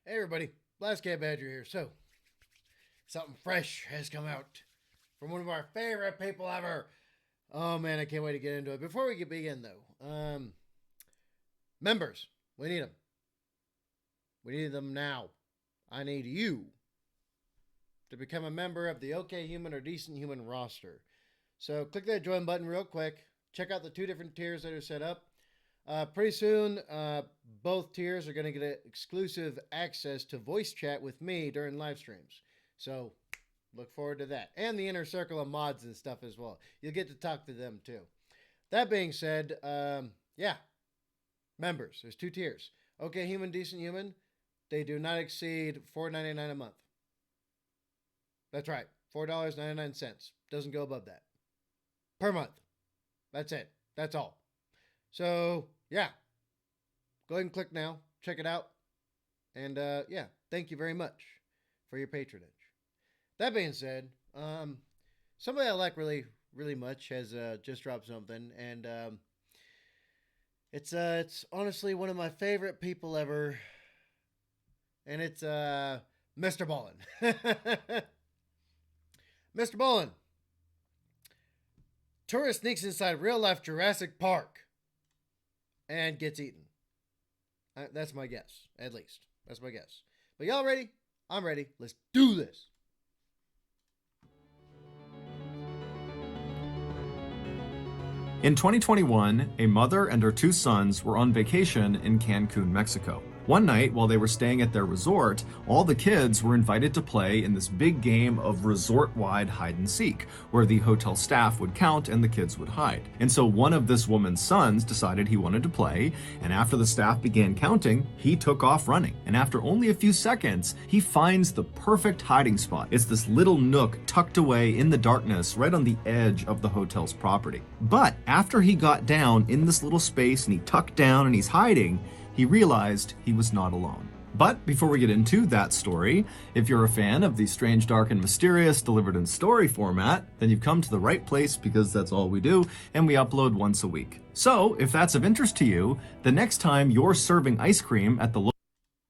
Hey everybody, Last Cat Badger here. So, something fresh has come out from one of our favorite people ever. Oh man, I can't wait to get into it. Before we begin though, members, we need them. We need them now. I need you to become a member of the OK Human or Decent Human roster. So click that join button real quick. Check out the two different tiers that are set up. Pretty soon, both tiers are going to get exclusive access to voice chat with me during live streams. So look forward to that. And the inner circle of mods and stuff as well. You'll get to talk to them too. That being said, yeah, members, there's two tiers. Okay, Human, Decent Human, they do not exceed $4.99 a month. That's right, $4.99. Doesn't go above that. Per month. That's it. That's all. So, yeah. Go ahead and click now. Check it out. And, yeah, thank you very much for your patronage. That being said, somebody I like really, really much has just dropped something. And it's honestly one of my favorite people ever. And it's MrBallen. MrBallen. Tourist sneaks inside real-life Jurassic Park and gets eaten. That's my guess, at least. That's my guess. But y'all ready? I'm ready. Let's do this. In 2021, a mother and her two sons were on vacation in Cancun, Mexico. One night, while they were staying at their resort, all the kids were invited to play in this big game of resort-wide hide-and-seek, where the hotel staff would count and the kids would hide. And so one of this woman's sons decided he wanted to play, and after the staff began counting, he took off running. And after only a few seconds, he finds the perfect hiding spot. It's this little nook tucked away in the darkness right on the edge of the hotel's property. But after he got down in this little space and he tucked down and he's hiding, he realized he was not alone. But before we get into that story, if you're a fan of the strange, dark, and mysterious delivered in story format, then you've come to the right place because that's all we do, and we upload once a week. So, if that's of interest to you, the next time you're serving ice cream at the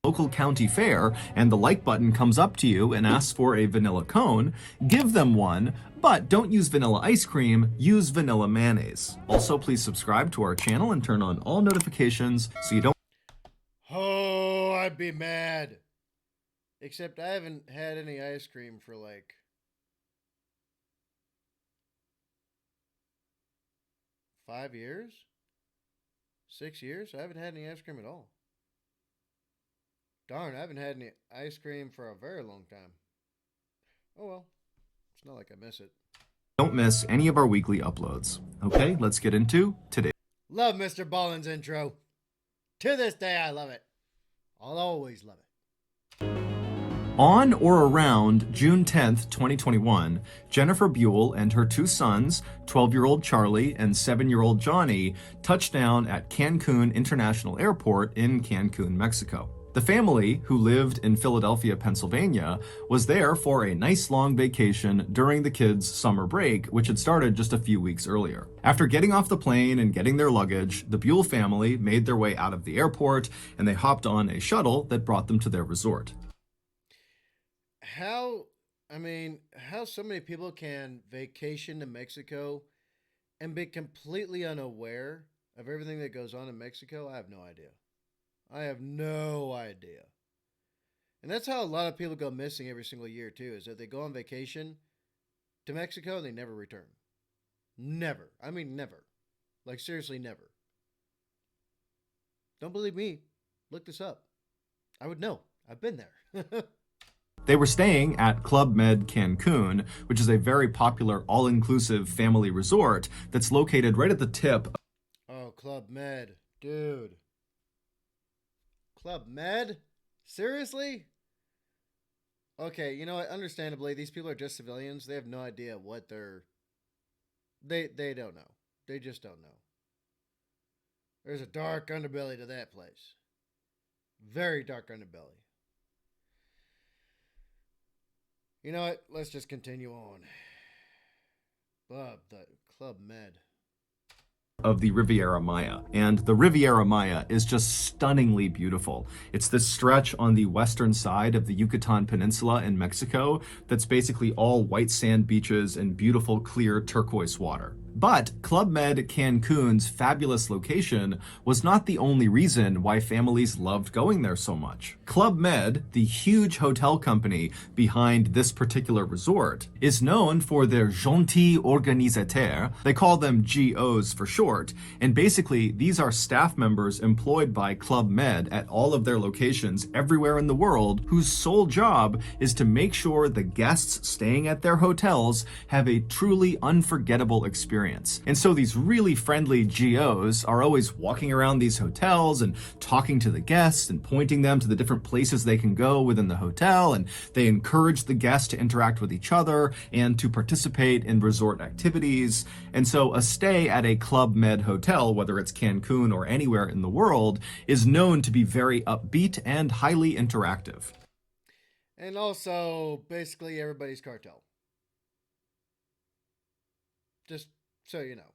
local county fair and the like button comes up to you and asks for a vanilla cone, give them one, but don't use vanilla ice cream, use vanilla mayonnaise. Also, please subscribe to our channel and turn on all notifications so you don't. Oh, I'd be mad. Except I haven't had any ice cream for like 5 years? 6 years? I haven't had any ice cream at all. Darn, I haven't had any ice cream for a very long time. Oh well, it's not like I miss it. Don't miss any of our weekly uploads. Okay, let's get into today. Love MrBallen's intro. To this day, I love it. I'll always love it. On or around June 10th, 2021, Jennifer Buell and her two sons, 12-year-old Charlie and 7-year-old Johnny, touched down at Cancun International Airport in Cancun, Mexico. The family, who lived in Philadelphia, Pennsylvania, was there for a nice long vacation during the kids' summer break, which had started just a few weeks earlier. After getting off the plane and getting their luggage, the Buell family made their way out of the airport and they hopped on a shuttle that brought them to their resort. How so many people can vacation to Mexico and be completely unaware of everything that goes on in Mexico? I have no idea. I have no idea. And that's how a lot of people go missing every single year, too, is that they go on vacation to Mexico and they never return. Never. I mean, never. Like, seriously, never. Don't believe me. Look this up. I would know. I've been there. They were staying at Club Med Cancun, which is a very popular all-inclusive family resort that's located right at the tip. Oh, Club Med. Dude. Club Med? Seriously? Okay, you know what? Understandably, these people are just civilians. They have no idea what they're... They don't know. They just don't know. There's a dark underbelly to that place. Very dark underbelly. You know what? Let's just continue on. The Club Med. of the Riviera Maya. And the Riviera Maya is just stunningly beautiful. It's this stretch on the western side of the Yucatan Peninsula in Mexico that's basically all white sand beaches and beautiful clear turquoise water. But Club Med Cancun's fabulous location was not the only reason why families loved going there so much. Club Med, the huge hotel company behind this particular resort, is known for their gentils organisateurs. They call them GOs for short, and basically these are staff members employed by Club Med at all of their locations everywhere in the world, whose sole job is to make sure the guests staying at their hotels have a truly unforgettable experience. And so these really friendly GOs are always walking around these hotels and talking to the guests and pointing them to the different places they can go within the hotel, and they encourage the guests to interact with each other and to participate in resort activities. And so a stay at a Club Med hotel, whether it's Cancun or anywhere in the world, is known to be very upbeat and highly interactive. And also, basically, everybody's cartel. Just so you know.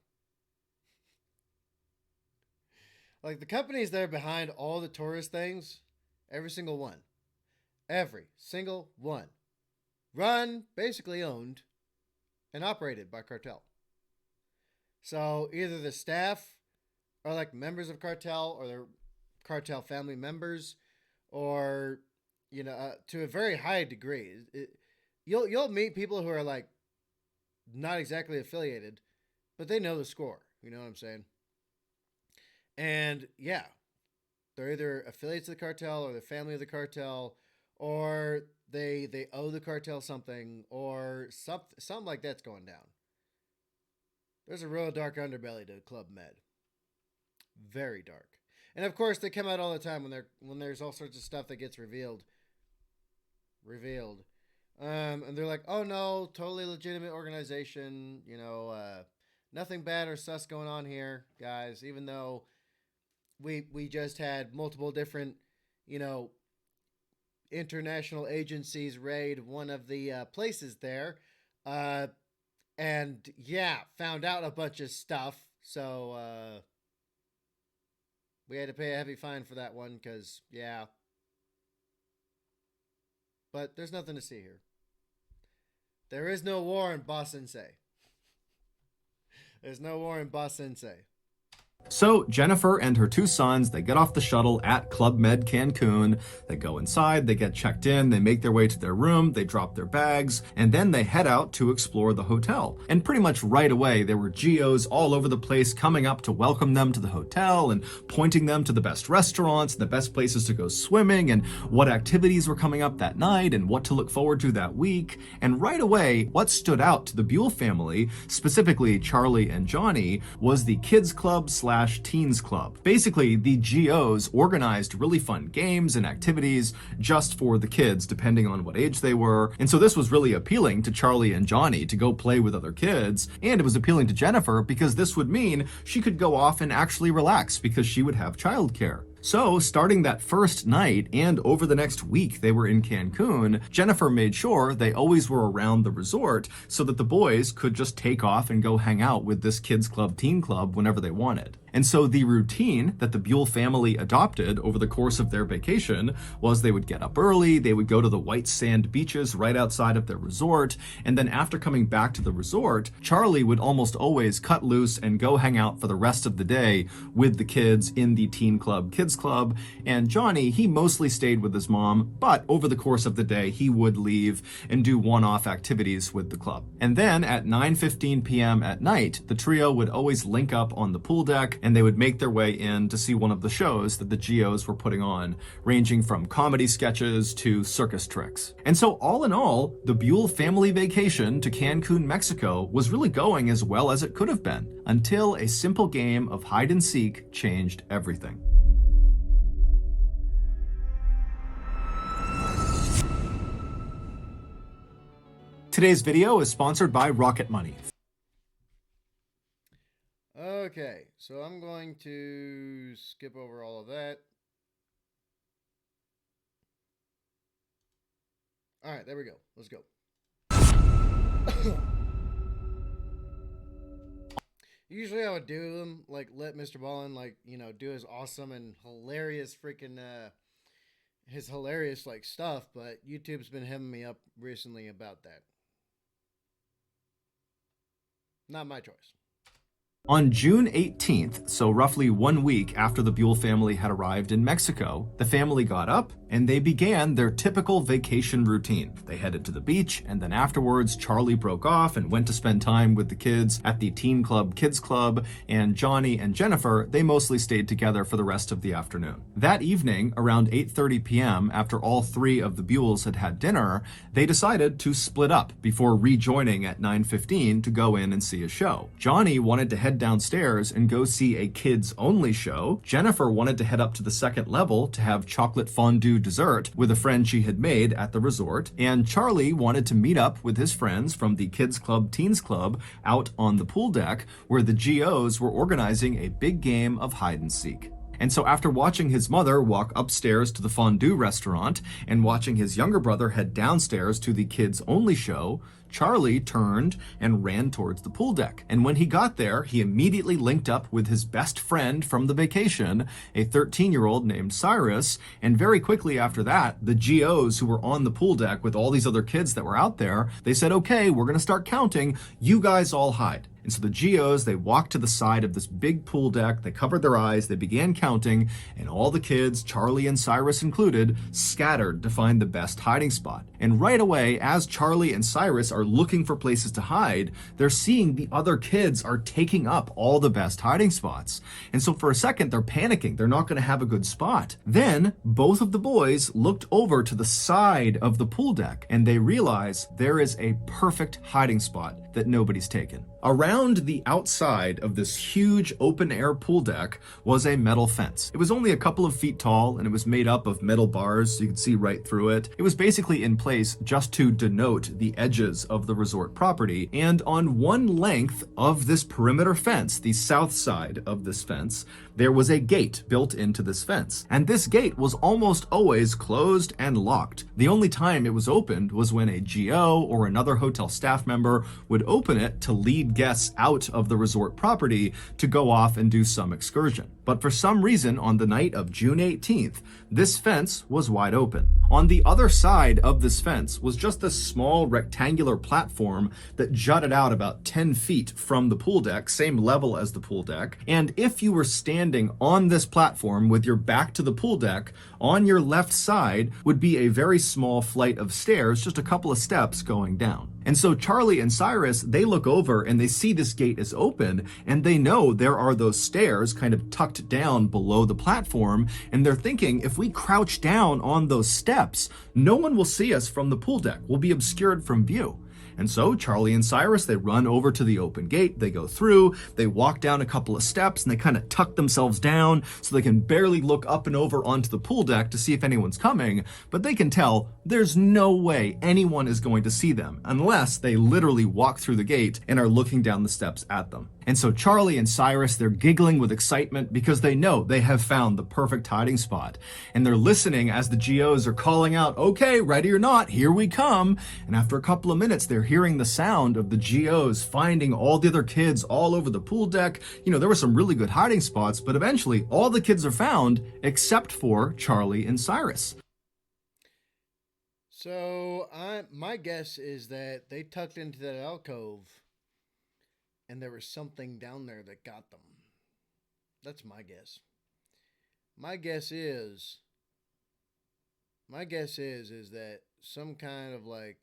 Like, the companies that are behind all the tourist things, every single one, run, basically owned, and operated by cartel. So either the staff are like members of cartel, or they're cartel family members, or, you know, to a very high degree. You'll meet people who are like not exactly affiliated, but they know the score. You know what I'm saying? And yeah, they're either affiliates of the cartel, or the family of the cartel, or they owe the cartel something, or something like that's going down. There's a real dark underbelly to Club Med. Very dark. And of course, they come out all the time when there's all sorts of stuff that gets revealed. And they're like, oh no, totally legitimate organization. You know, nothing bad or sus going on here, guys. Even though we just had multiple different, you know, international agencies raid one of the places there. And yeah, found out a bunch of stuff. So we had to pay a heavy fine for that one because, yeah. But there's nothing to see here. There is no war in Ba Sensei. There's no war in Ba Sensei. So Jennifer and her two sons, they get off the shuttle at Club Med Cancun, they go inside, they get checked in, they make their way to their room, they drop their bags, and then they head out to explore the hotel. And pretty much right away, there were GOs all over the place coming up to welcome them to the hotel and pointing them to the best restaurants, the best places to go swimming, and what activities were coming up that night, and what to look forward to that week. And right away, what stood out to the Buell family, specifically Charlie and Johnny, was the Kids Club / Teens Club. Basically, the GOs organized really fun games and activities just for the kids, depending on what age they were. And so this was really appealing to Charlie and Johnny to go play with other kids. And it was appealing to Jennifer because this would mean she could go off and actually relax because she would have childcare. So, starting that first night and over the next week they were in Cancun, Jennifer made sure they always were around the resort so that the boys could just take off and go hang out with this kids club, teen club whenever they wanted. And so the routine that the Buell family adopted over the course of their vacation was they would get up early, they would go to the white sand beaches right outside of their resort, and then after coming back to the resort, Charlie would almost always cut loose and go hang out for the rest of the day with the kids in the teen club, kids club, and Johnny, he mostly stayed with his mom, but over the course of the day, he would leave and do one-off activities with the club. And then at 9:15 p.m. at night, the trio would always link up on the pool deck, and they would make their way in to see one of the shows that the GOs were putting on, ranging from comedy sketches to circus tricks. And so all in all, the Buell family vacation to Cancun, Mexico was really going as well as it could have been, until a simple game of hide and seek changed everything. Today's video is sponsored by Rocket Money. Okay, so I'm going to skip over all of that. All right, there we go. Let's go. Usually I would do them like let MrBallen do his awesome and hilarious freaking his hilarious like stuff, but YouTube's been hemming me up recently about that. Not my choice. On June 18th, so roughly 1 week after the Buell family had arrived in Mexico, the family got up and they began their typical vacation routine. They headed to the beach, and then afterwards, Charlie broke off and went to spend time with the kids at the Teen Club Kids Club, and Johnny and Jennifer, they mostly stayed together for the rest of the afternoon. That evening, around 8:30 p.m., after all three of the Buells had had dinner, they decided to split up before rejoining at 9:15 to go in and see a show. Johnny wanted to head downstairs and go see a kids-only show. Jennifer wanted to head up to the second level to have chocolate fondue dessert with a friend she had made at the resort. And Charlie wanted to meet up with his friends from the Kids Club Teens Club out on the pool deck, where the GOs were organizing a big game of hide and seek. And so after watching his mother walk upstairs to the fondue restaurant and watching his younger brother head downstairs to the kids-only show, Charlie turned and ran towards the pool deck. And when he got there, he immediately linked up with his best friend from the vacation, a 13-year-old named Cyrus. And very quickly after that, the GOs who were on the pool deck with all these other kids that were out there, they said, okay, we're going to start counting. You guys all hide. And so the GOs, they walked to the side of this big pool deck, they covered their eyes, they began counting, and all the kids, Charlie and Cyrus included, scattered to find the best hiding spot. And right away, as Charlie and Cyrus are looking for places to hide, they're seeing the other kids are taking up all the best hiding spots. And so for a second, they're panicking. They're not going to have a good spot. Then both of the boys looked over to the side of the pool deck, and they realize there is a perfect hiding spot that nobody's taken. Around the outside of this huge open-air pool deck was a metal fence. It was only a couple of feet tall, and it was made up of metal bars so you could see right through it. It was basically in place just to denote the edges of the resort property. And on one length of this perimeter fence, the south side of this fence, there was a gate built into this fence. And this gate was almost always closed and locked. The only time it was opened was when a GO or another hotel staff member would open it to lead guests out of the resort property to go off and do some excursion. But for some reason, on the night of June 18th, this fence was wide open. On the other side of this fence was just this small rectangular platform that jutted out about 10 feet from the pool deck, same level as the pool deck. And if you were standing on this platform with your back to the pool deck, on your left side would be a very small flight of stairs, just a couple of steps going down. And so Charlie and Cyrus, they look over and they see this gate is open, and they know there are those stairs kind of tucked down below the platform, and they're thinking, if we crouch down on those steps, no one will see us from the pool deck. We'll be obscured from view. And so Charlie and Cyrus, they run over to the open gate, they go through, they walk down a couple of steps, and they kind of tuck themselves down so they can barely look up and over onto the pool deck to see if anyone's coming, but they can tell there's no way anyone is going to see them unless they literally walk through the gate and are looking down the steps at them. And so Charlie and Cyrus, they're giggling with excitement because they know they have found the perfect hiding spot. And they're listening as the GOs are calling out, okay, ready or not, here we come. And after a couple of minutes, they're hearing the sound of the GOs finding all the other kids all over the pool deck. You know, there were some really good hiding spots, but eventually all the kids are found except for Charlie and Cyrus. So my guess is that they tucked into that alcove and there was something down there that got them. That's my guess. My guess is that some kind of like,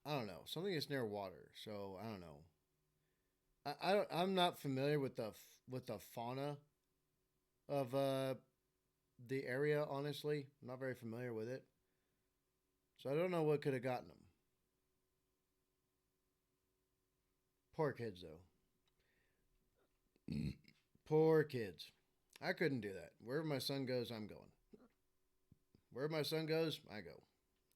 I don't know, something that's near water. So I don't know. I'm not familiar with the fauna of the area. Honestly, I'm not very familiar with it. So I don't know what could have gotten them. Poor kids, though. Poor kids. I couldn't do that. Wherever my son goes, I'm going. Wherever my son goes, I go.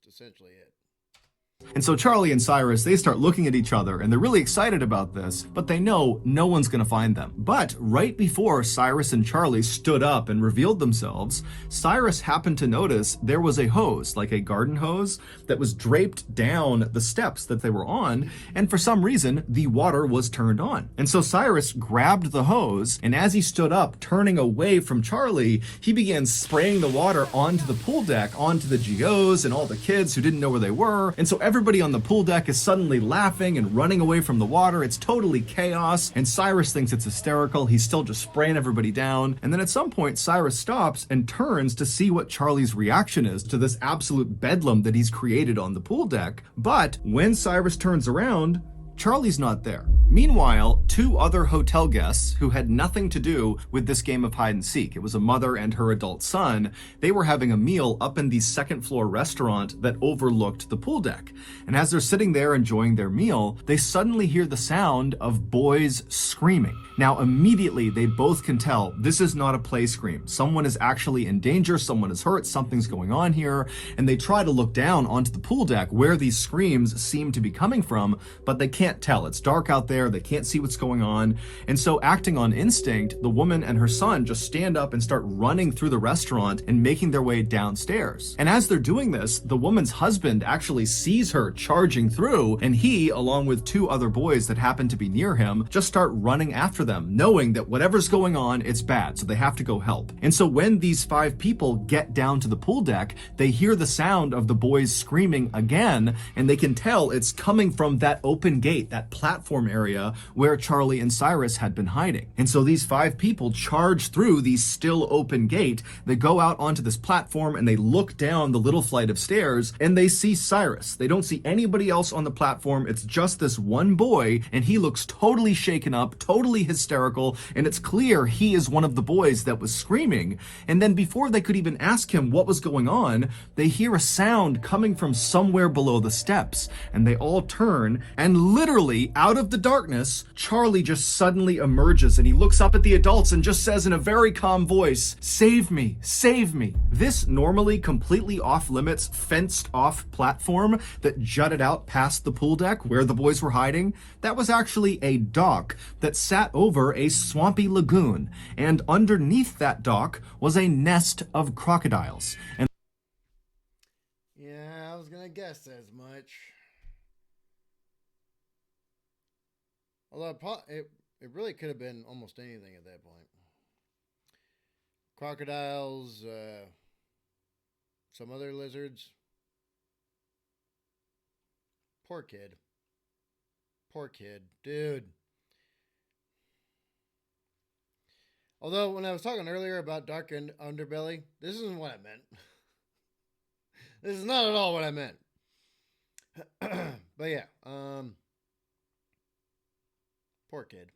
That's essentially it. And so Charlie and Cyrus, they start looking at each other and they're really excited about this, but they know no one's going to find them. But right before Cyrus and Charlie stood up and revealed themselves, Cyrus happened to notice there was a hose, like a garden hose, that was draped down the steps that they were on, and for some reason, the water was turned on. And so Cyrus grabbed the hose, and as he stood up, turning away from Charlie, he began spraying the water onto the pool deck, onto the GOs and all the kids who didn't know where they were. And so everybody on the pool deck is suddenly laughing and running away from the water. It's totally chaos, and Cyrus thinks it's hysterical. He's still just spraying everybody down. And then at some point, Cyrus stops and turns to see what Charlie's reaction is to this absolute bedlam that he's created on the pool deck. But when Cyrus turns around, Charlie's not there. Meanwhile, two other hotel guests who had nothing to do with this game of hide and seek, it was a mother and her adult son, they were having a meal up in the second floor restaurant that overlooked the pool deck. And as they're sitting there enjoying their meal, they suddenly hear the sound of boys screaming. Now, immediately, they both can tell this is not a play scream. Someone is actually in danger, someone is hurt, something's going on here, and they try to look down onto the pool deck where these screams seem to be coming from, but they can't tell. It's dark out there, they can't see what's going on, and so acting on instinct, the woman and her son just stand up and start running through the restaurant and making their way downstairs. And as they're doing this, the woman's husband actually sees her charging through, and he, along with two other boys that happen to be near him, just start running after them, knowing that whatever's going on, it's bad, so they have to go help. And so when these 5 people get down to the pool deck, they hear the sound of the boys screaming again, and they can tell it's coming from that open gate, that platform area where Charlie and Cyrus had been hiding. And so these 5 people charge through the still open gate, they go out onto this platform and they look down the little flight of stairs and they see Cyrus. They don't see anybody else on the platform, it's just this one boy, and he looks totally shaken up, totally hysterical, and it's clear he is one of the boys that was screaming. And then before they could even ask him what was going on, they hear a sound coming from somewhere below the steps, and they all turn, and literally out of the darkness, Charlie just suddenly emerges, and he looks up at the adults and just says in a very calm voice, "Save me, save me." This normally completely off-limits, fenced-off platform that jutted out past the pool deck where the boys were hiding, that was actually a dock that sat over a swampy lagoon, and underneath that dock was a nest of crocodiles. And yeah, I was gonna guess as much. Although it really could have been almost anything at that point. Crocodiles, some other lizards. Poor kid. Poor kid. Dude. Although, when I was talking earlier about dark underbelly, this isn't what I meant. This is not at all what I meant. But yeah, poor kid.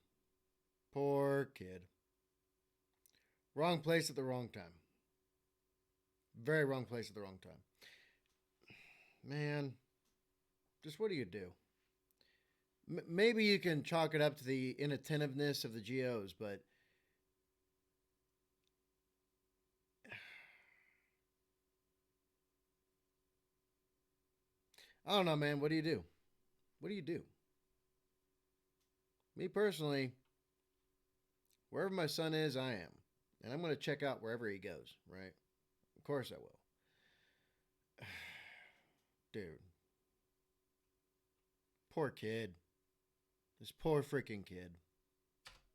Poor kid. Wrong place at the wrong time. Very wrong place at the wrong time. Man, just what do you do? Maybe you can chalk it up to the inattentiveness of the GOs, but I don't know, man. What do you do? What do you do? Me personally, wherever my son is, I am. And I'm going to check out wherever he goes, right? Of course I will. Dude. Poor kid. This poor freaking kid.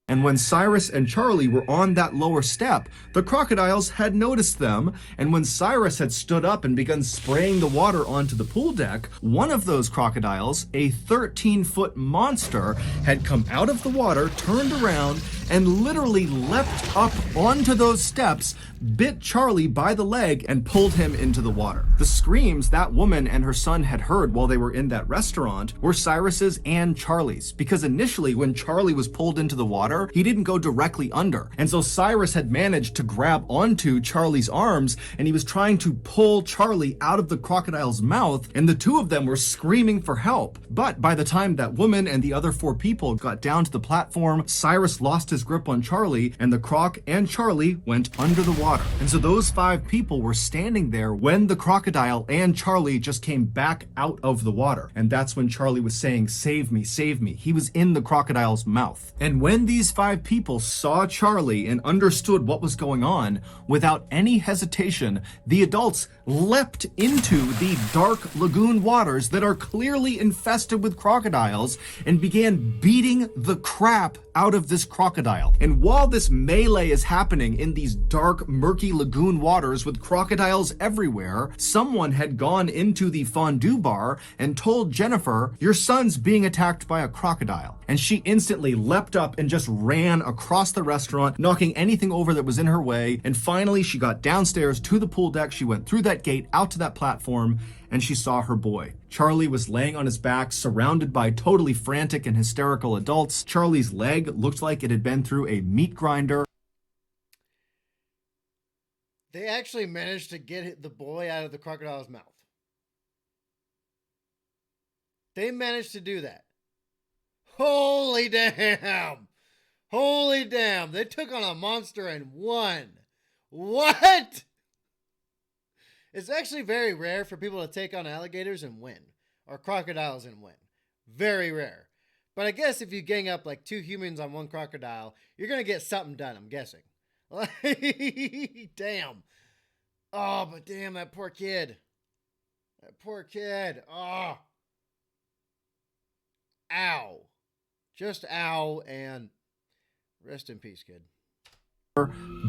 And when Cyrus and Charlie were on that lower step, the crocodiles had noticed them, and when Cyrus had stood up and begun spraying the water onto the pool deck, one of those crocodiles, a 13-foot monster, had come out of the water, turned around, and literally leapt up onto those steps, bit Charlie by the leg, and pulled him into the water. The screams that woman and her son had heard while they were in that restaurant were Cyrus's and Charlie's, because initially when Charlie was pulled into the water, he didn't go directly under. And so Cyrus had managed to grab onto Charlie's arms, and he was trying to pull Charlie out of the crocodile's mouth, and the two of them were screaming for help. But by the time that woman and the other 4 people got down to the platform, Cyrus lost his his grip on Charlie, and the croc and Charlie went under the water. And so those 5 people were standing there when the crocodile and Charlie just came back out of the water. And that's when Charlie was saying, "Save me, save me." He was in the crocodile's mouth. And when these 5 people saw Charlie and understood what was going on, without any hesitation, the adults leapt into the dark lagoon waters that are clearly infested with crocodiles and began beating the crap out of this crocodile. And while this melee is happening in these dark, murky lagoon waters with crocodiles everywhere, someone had gone into the fondue bar and told Jennifer, "Your son's being attacked by a crocodile." And she instantly leapt up and just ran across the restaurant, knocking anything over that was in her way. And finally, she got downstairs to the pool deck. She went through that gate out to that platform, and she saw her boy. Charlie was laying on his back, surrounded by totally frantic and hysterical adults. Charlie's leg looked like it had been through a meat grinder. They actually managed to get the boy out of the crocodile's mouth. They managed to do that. Holy damn! Holy damn! They took on a monster and won. What? It's actually very rare for people to take on alligators and win, or crocodiles and win. Very rare. But I guess if you gang up like 2 humans on 1 crocodile, you're going to get something done, I'm guessing. Damn. Oh, but damn, that poor kid. That poor kid. Oh. Ow. Just ow, and rest in peace, kid.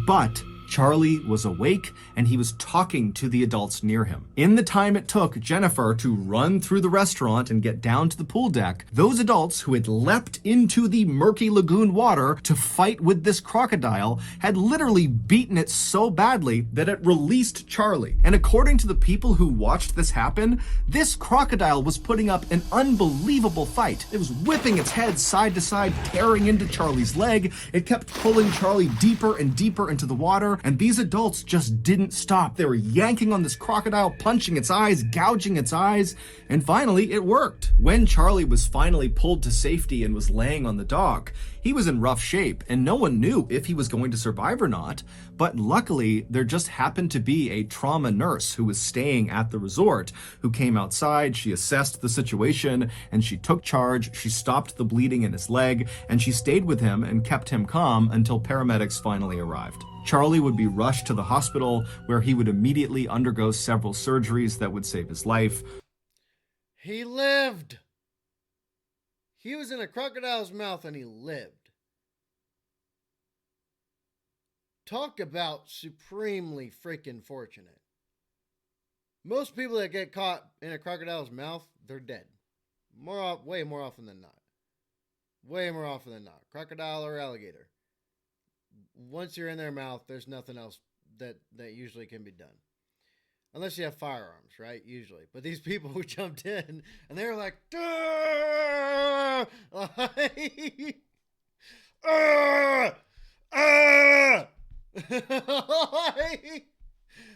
But Charlie was awake and he was talking to the adults near him. In the time it took Jennifer to run through the restaurant and get down to the pool deck, those adults who had leapt into the murky lagoon water to fight with this crocodile had literally beaten it so badly that it released Charlie. And according to the people who watched this happen, this crocodile was putting up an unbelievable fight. It was whipping its head side to side, tearing into Charlie's leg. It kept pulling Charlie deeper and deeper into the water, and these adults just didn't stop. They were yanking on this crocodile, punching its eyes, gouging its eyes, and finally it worked. When Charlie was finally pulled to safety and was laying on the dock, he was in rough shape, and no one knew if he was going to survive or not. But luckily, there just happened to be a trauma nurse who was staying at the resort who came outside. She assessed the situation and she took charge. She stopped the bleeding in his leg, and she stayed with him and kept him calm until paramedics finally arrived. Charlie would be rushed to the hospital, where he would immediately undergo several surgeries that would save his life. He lived. He was in a crocodile's mouth and he lived. Talk about supremely freaking fortunate. Most people that get caught in a crocodile's mouth, they're dead. Way more often than not. Way more often than not. Crocodile or alligator. Once you're in their mouth, there's nothing else that usually can be done. Unless you have firearms, right? Usually. But these people who jumped in, and they were like, "Duh!"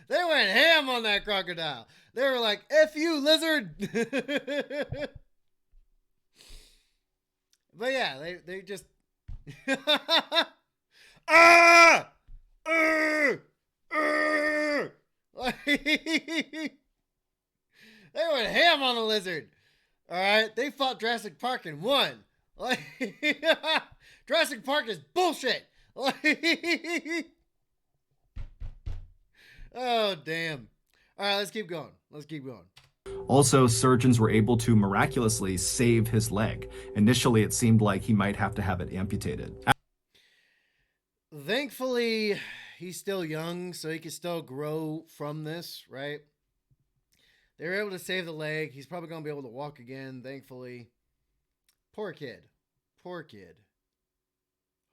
They went ham on that crocodile. They were like, "F you, lizard." But yeah, they just they went ham on the lizard. All right, they fought Jurassic Park and won. Jurassic Park is bullshit. Oh damn! All right, let's keep going. Also, surgeons were able to miraculously save his leg. Initially, it seemed like he might have to have it amputated. Thankfully, he's still young, so he can still grow from this, right? They were able to save the leg. He's probably going to be able to walk again, thankfully. Poor kid.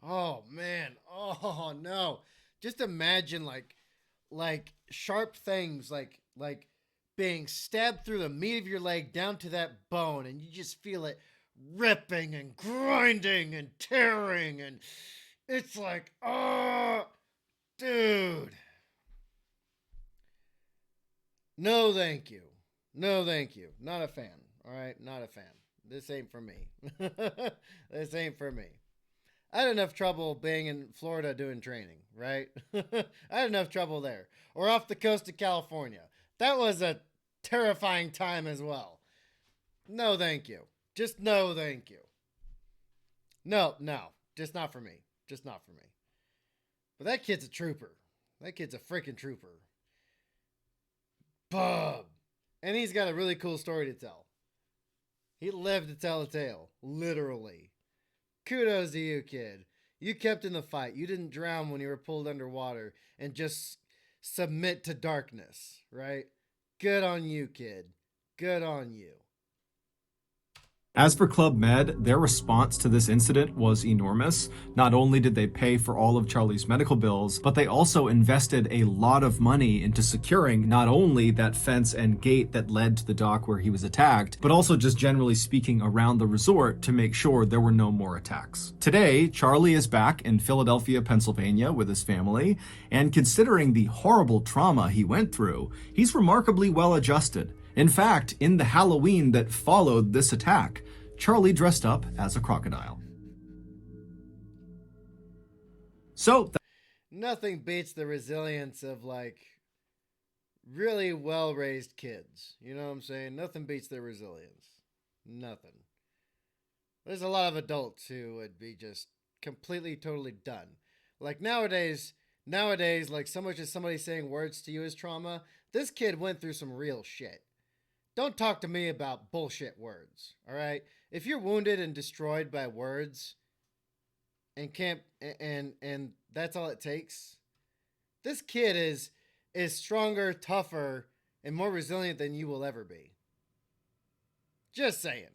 Oh, man. Oh, no. Just imagine, like sharp things, like being stabbed through the meat of your leg down to that bone, and you just feel it ripping and grinding and tearing, and it's like, oh, dude. No, thank you. Not a fan. All right, not a fan. This ain't for me. I had enough trouble being in Florida doing training, right? I had enough trouble there. Or off the coast of California. That was a terrifying time as well. No, thank you. Just no, thank you. No, just not for me. Just not for me. But that kid's a trooper. That kid's a freaking trooper. Bub. And he's got a really cool story to tell. He lived to tell a tale. Literally. Kudos to you, kid. You kept in the fight. You didn't drown when you were pulled underwater and just submit to darkness, right? Good on you, kid. Good on you. As for Club Med, their response to this incident was enormous. Not only did they pay for all of Charlie's medical bills, but they also invested a lot of money into securing not only that fence and gate that led to the dock where he was attacked, but also just generally speaking around the resort to make sure there were no more attacks. Today, Charlie is back in Philadelphia, Pennsylvania with his family, and considering the horrible trauma he went through, he's remarkably well adjusted. In fact, in the Halloween that followed this attack, Charlie dressed up as a crocodile. So, nothing beats the resilience of, like, really well-raised kids. You know what I'm saying? Nothing beats their resilience. Nothing. There's a lot of adults who would be just completely, totally done. Like, nowadays, like, so much as somebody saying words to you is trauma, this kid went through some real shit. Don't talk to me about bullshit words, all right? If you're wounded and destroyed by words and that's all it takes, this kid is stronger, tougher, and more resilient than you will ever be. Just saying.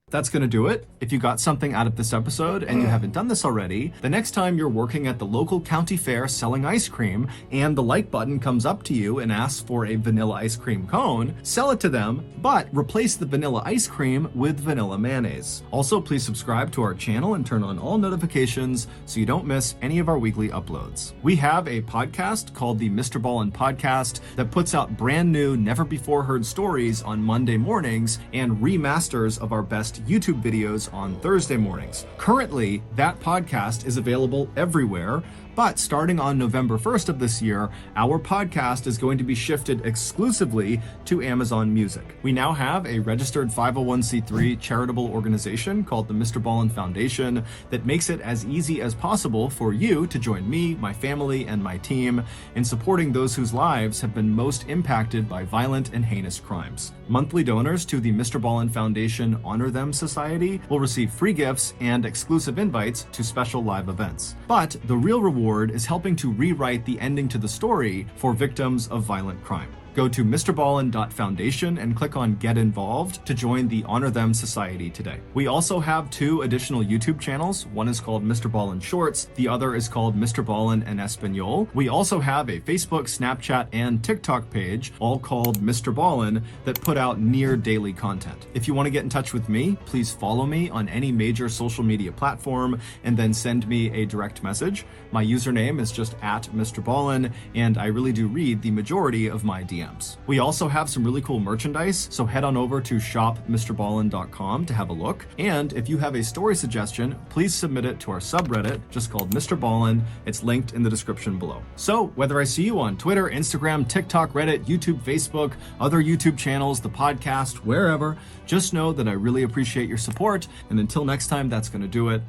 That's going to do it. If you got something out of this episode and you haven't done this already, the next time you're working at the local county fair selling ice cream and the like button comes up to you and asks for a vanilla ice cream cone, sell it to them, but replace the vanilla ice cream with vanilla mayonnaise. Also, please subscribe to our channel and turn on all notifications so you don't miss any of our weekly uploads. We have a podcast called the MrBallen Podcast that puts out brand new, never before heard stories on Monday mornings and remasters of our best YouTube videos on Thursday mornings. Currently, that podcast is available everywhere, but starting on November 1st of this year, our podcast is going to be shifted exclusively to Amazon Music. We now have a registered 501c3 charitable organization called the MrBallen Foundation that makes it as easy as possible for you to join me, my family, and my team in supporting those whose lives have been most impacted by violent and heinous crimes. Monthly donors to the MrBallen Foundation Honor Them Society will receive free gifts and exclusive invites to special live events. But the real reward is helping to rewrite the ending to the story for victims of violent crime. Go to MrBallen.Foundation and click on Get Involved to join the Honor Them Society today. We also have 2 additional YouTube channels. One is called MrBallen Shorts. The other is called MrBallen en Espanol. We also have a Facebook, Snapchat, and TikTok page, all called MrBallen, that put out near daily content. If you want to get in touch with me, please follow me on any major social media platform and then send me a direct message. My username is just @MrBallen, and I really do read the majority of my DMs. We also have some really cool merchandise, so head on over to shopmrballen.com to have a look. And if you have a story suggestion, please submit it to our subreddit, just called MrBallen. It's linked in the description below. So whether I see you on Twitter, Instagram, TikTok, Reddit, YouTube, Facebook, other YouTube channels, the podcast, wherever, just know that I really appreciate your support. And until next time, that's going to do it.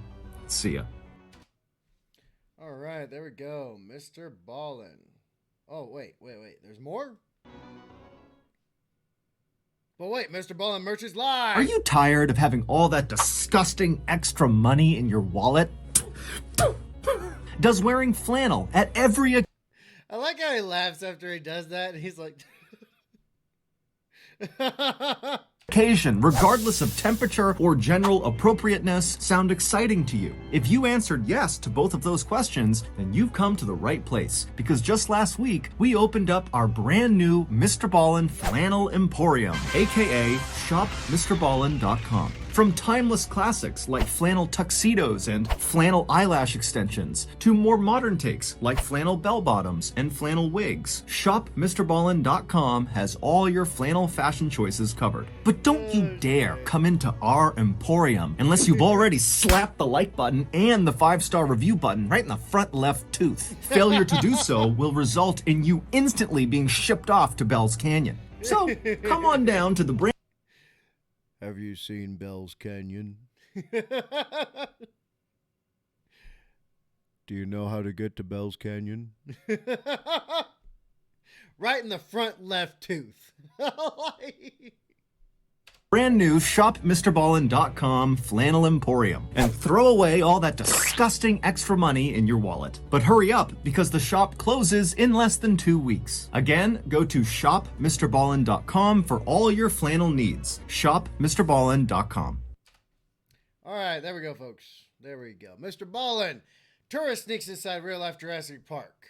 See ya. All right, there we go. MrBallen. Oh, wait. There's more? But wait, MrBallen merch is live! Are you tired of having all that disgusting extra money in your wallet? Does wearing flannel at every... I like how he laughs after he does that, and he's like... occasion, regardless of temperature or general appropriateness, sound exciting to you? If you answered yes to both of those questions, then you've come to the right place, because just last week, we opened up our brand new MrBallen Flannel Emporium, aka shopmrballen.com. From timeless classics like flannel tuxedos and flannel eyelash extensions to more modern takes like flannel bell-bottoms and flannel wigs, shopmrballen.com has all your flannel fashion choices covered. But don't you dare come into our emporium unless you've already slapped the like button and the 5-star review button right in the front left tooth. Failure to do so will result in you instantly being shipped off to Bell's Canyon. So come on down to the brand. Have you seen Bell's Canyon? Do you know how to get to Bell's Canyon? Right in the front left tooth. Brand new shopmrballen.com flannel emporium and throw away all that disgusting extra money in your wallet. But hurry up because the shop closes in less than 2 weeks. Again, go to shopmrballen.com for all your flannel needs. Shopmrballen.com. All right, there we go, folks. There we go. MrBallen, tourist sneaks inside real life Jurassic Park.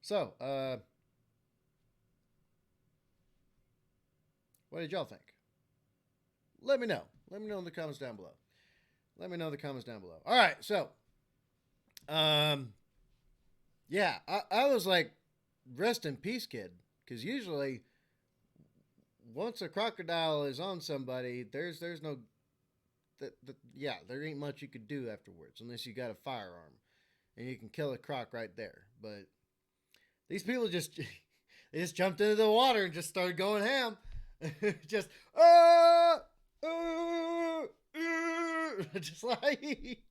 So, what did y'all think? Let me know. Let me know in the comments down below. Let me know in the comments down below. All right, so, yeah, I was like, rest in peace, kid. Because usually, once a crocodile is on somebody, there's no, yeah, there ain't much you could do afterwards unless you got a firearm. And you can kill a croc right there. But these people just, they just jumped into the water and just started going ham. Just just like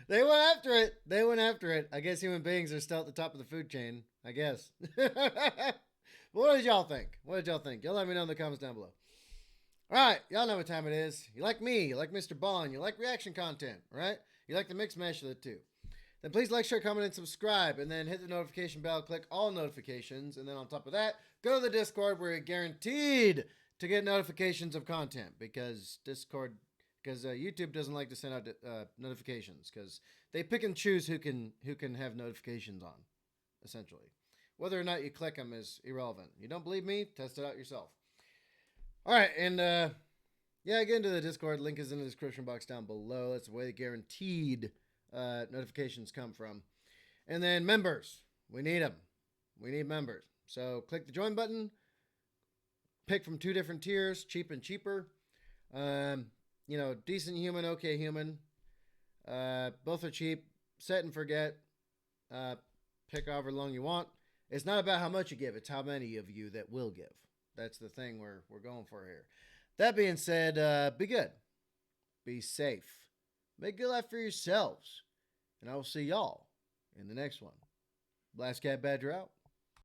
they went after it. They went after it. I guess human beings are still at the top of the food chain. I guess. But what did y'all think? What did y'all think? Y'all let me know in the comments down below. All right, y'all know what time it is. You like me. You like MrBallen. You like reaction content, right? You like the mix mash of the two. Then please like, share, comment, and subscribe. And then hit the notification bell. Click all notifications. And then on top of that, go to the Discord where you're guaranteed to get notifications of content. Because YouTube doesn't like to send out notifications. Because they pick and choose who can have notifications on, essentially. Whether or not you click them is irrelevant. You don't believe me? Test it out yourself. All right. And yeah, get into the Discord. Link is in the description box down below. That's where the guaranteed notifications come from. And then members, we need them. We need members. So click the join button, pick from 2 different tiers, cheap and cheaper. You know, decent human, okay human. Both are cheap. Set and forget. Pick however long you want. It's not about how much you give, it's how many of you that will give. That's the thing we're going for here. That being said, be good. Be safe. Make good life for yourselves. And I will see y'all in the next one. Blast Cat Badger out.